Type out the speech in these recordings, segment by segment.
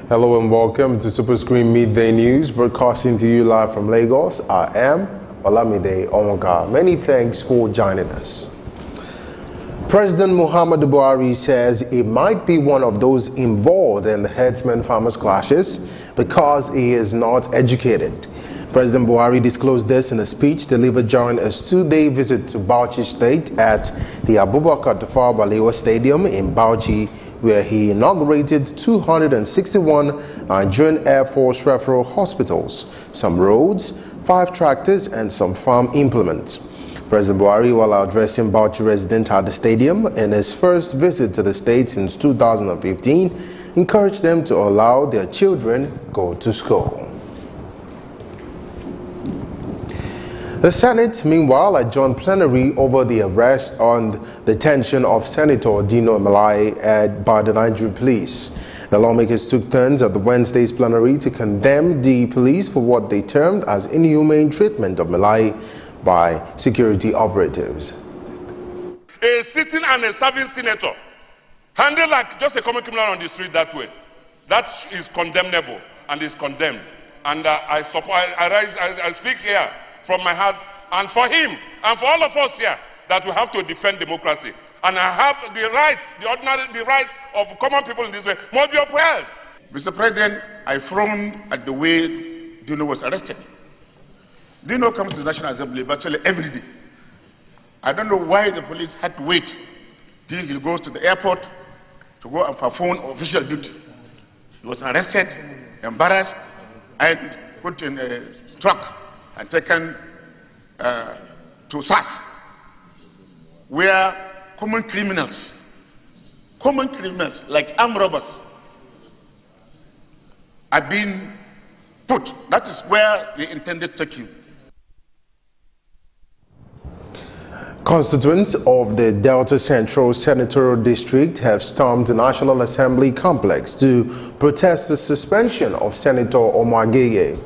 Hello and welcome to Superscreen Midday News, broadcasting to you live from Lagos. I am Olamide Omoga. Many thanks for joining us. President Muhammadu Buhari says he might be one of those involved in the herdsmen-farmers clashes because he is not educated. President Buhari disclosed this in a speech delivered during a 2-day visit to Bauchi State at the Abubakar Tafawa Balewa Stadium in Bauchi, where he inaugurated 261 Nigerian Air Force referral hospitals, some roads, 5 tractors, and some farm implements. President Buhari, while addressing Bauchi residents at the stadium in his first visit to the state since 2015, encouraged them to allow their children go to school. The Senate, meanwhile, adjourned plenary over the arrest and detention of Senator Dino Melaye by the Nigerian police. The lawmakers took turns at the Wednesday's plenary to condemn the police for what they termed as inhumane treatment of Melaye by security operatives. A sitting and a serving senator, handled like just a common criminal on the street that way, that is condemnable and is condemned. And I speak here from my heart, and for him, and for all of us here, that we have to defend democracy. And I have the rights, the rights of common people in this way must be upheld. Mr. President, I frowned at the way Dino was arrested. Dino comes to the National Assembly virtually every day. I don't know why the police had to wait till he goes to the airport to go and perform official duty. He was arrested, embarrassed, and put in a truck and taken to SAS, where common criminals like armed robbers are being put. That is where they intended to take him. Constituents of the Delta Central Senatorial District have stormed the National Assembly complex to protest the suspension of Senator Omar Gege.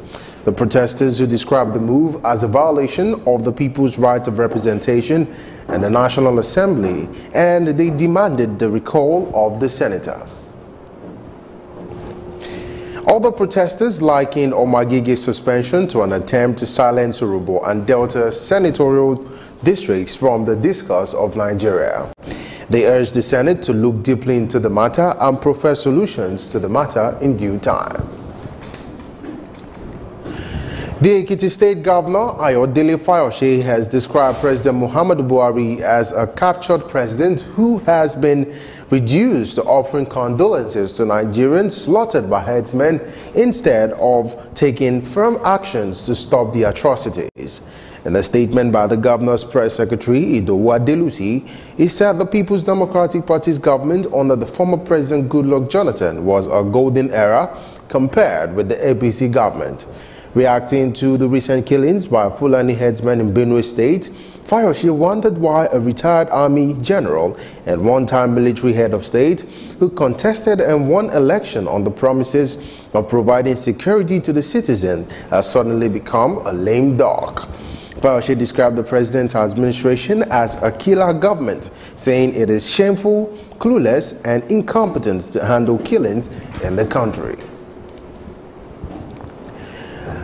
The protesters, who described the move as a violation of the people's right of representation in the National Assembly, and they demanded the recall of the senator. Other protesters likened Omar Gege's suspension to an attempt to silence Yoruba and Delta senatorial districts from the discourse of Nigeria. They urged the Senate to look deeply into the matter and profess solutions to the matter in due time. The Akita State Governor, Ayodele Fayose, has described President Muhammadu Buhari as a captured president who has been reduced to offering condolences to Nigerians slaughtered by herdsmen instead of taking firm actions to stop the atrocities. In a statement by the governor's press secretary, Idowu Adelusi, he said the People's Democratic Party's government under the former President Goodluck Jonathan was a golden era compared with the APC government. Reacting to the recent killings by Fulani herdsmen in Benue State, Fayose wondered why a retired army general and one-time military head of state who contested and won election on the promises of providing security to the citizen has suddenly become a lame duck. Fayose described the president's administration as a killer government, saying it is shameful, clueless, and incompetent to handle killings in the country.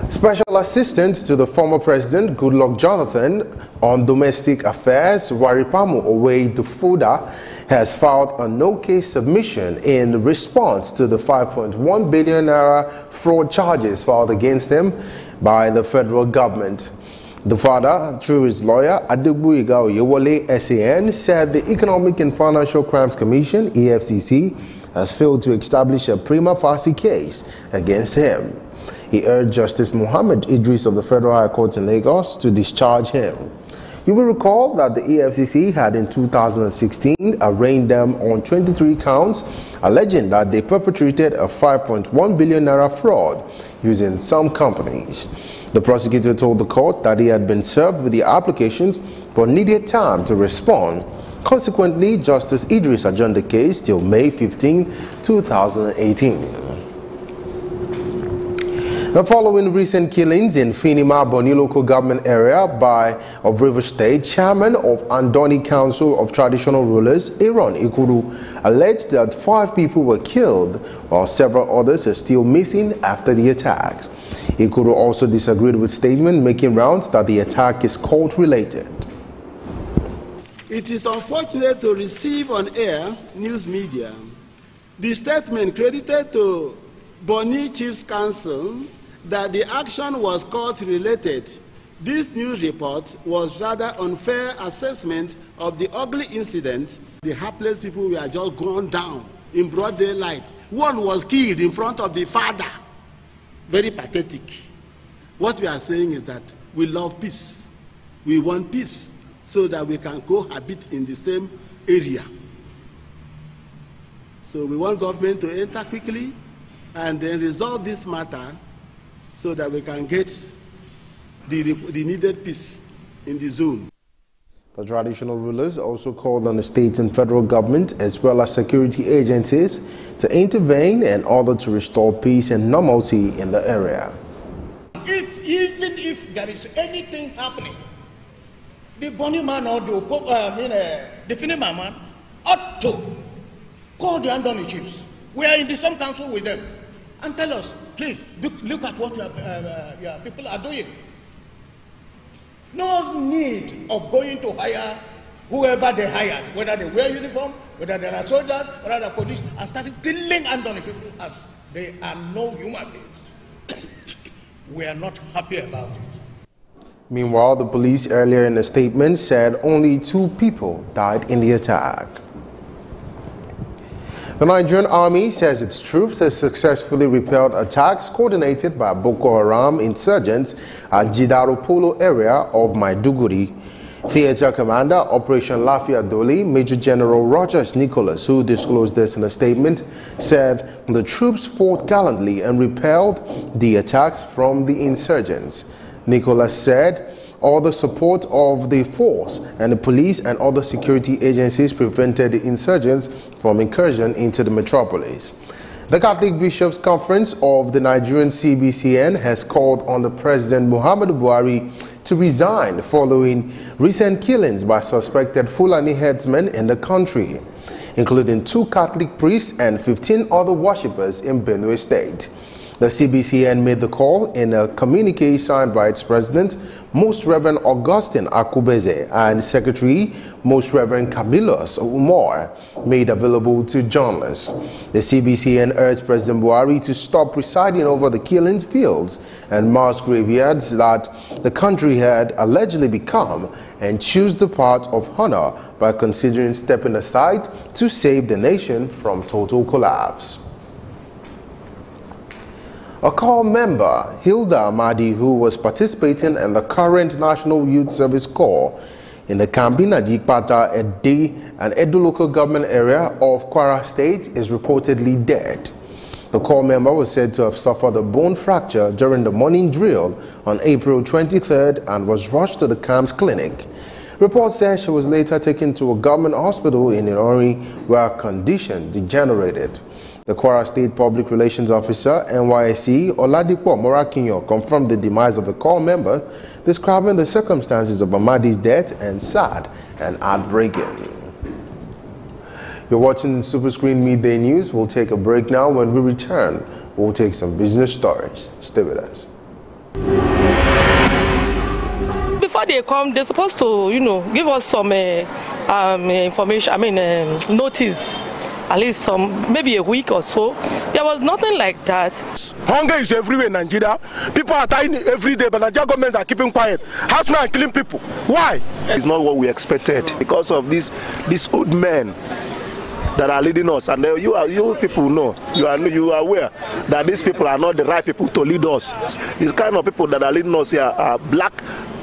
Special Assistant to the former President Goodluck Jonathan on Domestic Affairs, Waripamu Owe-Dufoda, has filed a no-case submission in response to the 5.1 billion naira fraud charges filed against him by the federal government. The father, through his lawyer, Adegbuyiga Oyewole SAN, said the Economic and Financial Crimes Commission, EFCC, has failed to establish a prima facie case against him. He urged Justice Muhammad Idris of the Federal High Court in Lagos to discharge him. You will recall that the EFCC had in 2016 arraigned them on 23 counts, alleging that they perpetrated a 5.1 billion naira fraud using some companies. The prosecutor told the court that he had been served with the applications but needed time to respond. Consequently, Justice Idris adjourned the case till May 15, 2018. Now, following recent killings in Finima, Boni local government area of River State, chairman of Andoni Council of Traditional Rulers, Aaron Ikuru, alleged that 5 people were killed while several others are still missing after the attacks. Ikuru also disagreed with statement making rounds that the attack is cult-related. It is unfortunate to receive on air news media the statement credited to Boni Chiefs Council that the action was cult-related. This news report was rather unfair assessment of the ugly incident. The hapless people were just gone down in broad daylight. One was killed in front of the father. Very pathetic. What we are saying is that we love peace. We want peace so that we can cohabit in the same area. So we want government to enter quickly and then resolve this matter so that we can get the needed peace in the zone. The traditional rulers also called on the state and federal government as well as security agencies to intervene in order to restore peace and normalcy in the area. Even if there is anything happening, the Boni man or the Finima man ought to call the Andoni chiefs. We are in the same council with them and tell us, please, look at what your people are doing. No need of going to hire whoever they hired, whether they wear uniform, whether they are soldiers, whether they are police, and started killing Andoni people as they are no human beings. We are not happy about it. Meanwhile, the police earlier in a statement said only 2 people died in the attack. The Nigerian Army says its troops have successfully repelled attacks coordinated by Boko Haram insurgents at Jidaro Polo area of Maiduguri. Theater Commander Operation Lafia Doli, Major General Rogers Nicholas, who disclosed this in a statement, said the troops fought gallantly and repelled the attacks from the insurgents. Nicholas said all the support of the force and the police and other security agencies prevented the insurgents from incursion into the metropolis. The Catholic Bishops' Conference of the Nigerian CBCN has called on the President Muhammadu Buhari to resign following recent killings by suspected Fulani herdsmen in the country, including 2 Catholic priests and 15 other worshippers in Benue State. The CBCN made the call in a communique signed by its president, Most Reverend Augustine Akubeze, and Secretary, Most Reverend Kabilos Umar, made available to journalists. The CBCN urged President Buhari to stop presiding over the killing fields and mass graveyards that the country had allegedly become and choose the path of honor by considering stepping aside to save the nation from total collapse. A corps member, Hilda Amadi, who was participating in the current National Youth Service Corps in the Kambina Dikpata Ede and Edo local government area of Kwara State, is reportedly dead. The corps member was said to have suffered a bone fracture during the morning drill on April 23rd and was rushed to the camp's clinic. Reports said she was later taken to a government hospital in Ilori where her condition degenerated. The Kwara State Public Relations Officer, NYSC, Oladipo Morakinyo, confirmed the demise of the corps member, describing the circumstances of Amadi's death as sad and heartbreaking. You're watching Superscreen Midday News. We'll take a break now. When we return, we'll take some business stories. Stay with us. Before they come, they're supposed to, give us some information, notice. At least maybe a week or so. There was nothing like that. Hunger is everywhere in Nigeria. People are dying every day, but the Nigerian government are keeping quiet. How's not killing people? Why? It's not what we expected because of these old men that are leading us, and you people know, you are aware that these people are not the right people to lead us. These kind of people that are leading us here are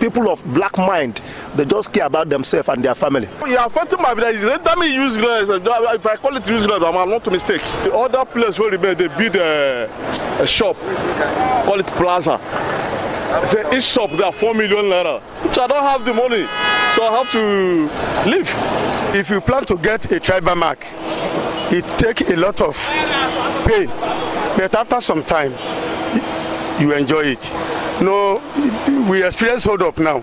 people of black mind. They just care about themselves and their family. You are affecting my village. Let me use if I call it useless, I'm not a mistake. The other place where they build a shop, call it plaza. Say each shop got 4 million naira. So I don't have the money, so I have to leave. If you plan to get a tribal mark, it takes a lot of pain, but after some time, you enjoy it. No, we experience hold up now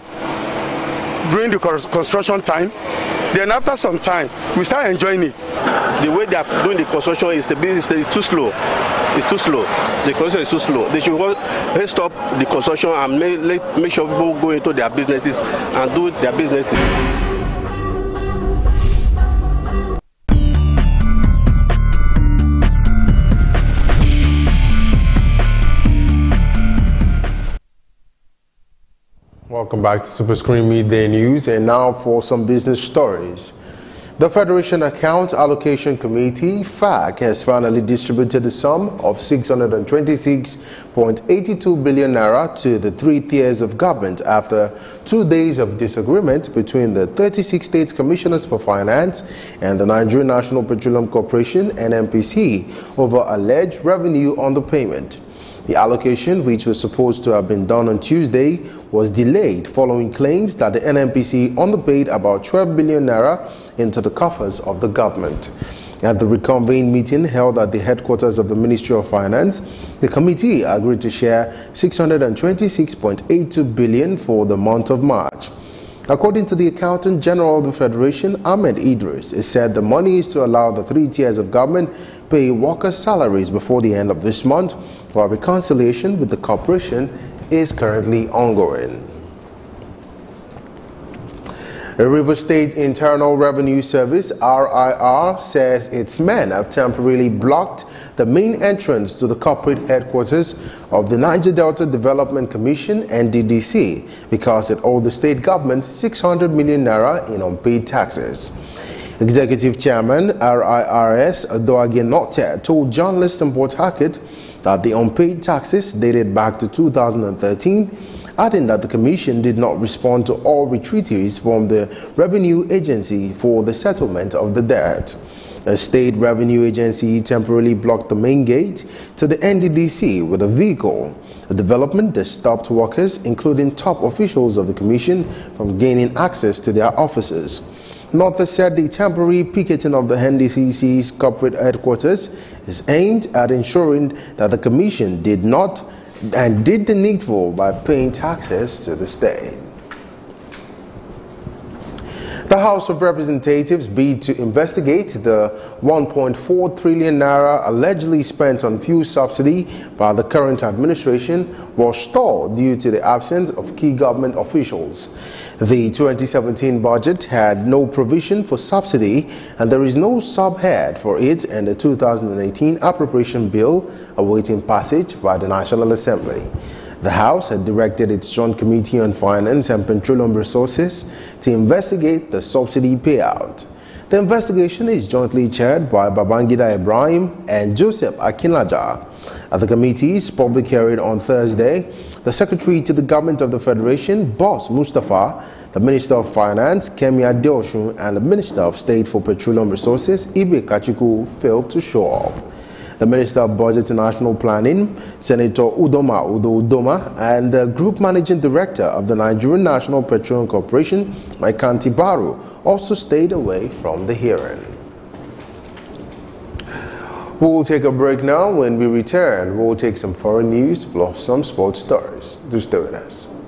during the construction time. Then after some time, we start enjoying it. The way they are doing the construction is too slow. It's too slow. The construction is too slow. They should stop the construction and make sure people go into their businesses and do their businesses. Welcome back to Superscreen Midday News, and now for some business stories. The Federation Account Allocation Committee, FAC, has finally distributed a sum of 626.82 billion naira to the 3 tiers of government after 2 days of disagreement between the 36 State Commissioners for Finance and the Nigerian National Petroleum Corporation (NNPC) over alleged revenue on the payment. The allocation, which was supposed to have been done on Tuesday, was delayed following claims that the NNPC underpaid about 12 billion naira into the coffers of the government. At the reconvened meeting held at the headquarters of the Ministry of Finance, the committee agreed to share 626.82 billion for the month of March. According to the Accountant General of the Federation, Ahmed Idris, it said the money is to allow the 3 tiers of government pay workers' salaries before the end of this month, while reconciliation with the corporation is currently ongoing. The River State Internal Revenue Service (RIR) says its men have temporarily blocked the main entrance to the corporate headquarters of the Niger Delta Development Commission (NDDC) because it owed the state government 600 million naira in unpaid taxes. Executive Chairman RIRS Adoage Notte told journalists in Port Harcourt that the unpaid taxes dated back to 2013, adding that the Commission did not respond to all retreaties from the Revenue Agency for the settlement of the debt. The State Revenue Agency temporarily blocked the main gate to the NDDC with a vehicle, a development that stopped workers, including top officials of the Commission, from gaining access to their offices. Notte said the temporary picketing of the NDDC's corporate headquarters is aimed at ensuring that the Commission did the needful by paying taxes to the state. The House of Representatives bid to investigate the 1.4 trillion naira allegedly spent on fuel subsidy by the current administration was stalled due to the absence of key government officials. The 2017 budget had no provision for subsidy, and there is no subhead for it in the 2018 appropriation bill awaiting passage by the National Assembly. The House had directed its Joint Committee on Finance and Petroleum Resources to investigate the subsidy payout. The investigation is jointly chaired by Babangida Ibrahim and Joseph Akinlaja. At the committee's public hearing on Thursday, the Secretary to the Government of the Federation, Boss Mustafa, the Minister of Finance, Kemi Adeosun, and the Minister of State for Petroleum Resources, Ibe Kachiku, failed to show up. The Minister of Budget and National Planning, Senator Udoma Udo Udoma, and the Group Managing Director of the Nigerian National Petroleum Corporation, Maikanti Baru, also stayed away from the hearing. We'll take a break now. When we return, we'll take some foreign news plus some sports stories. Do stay with us.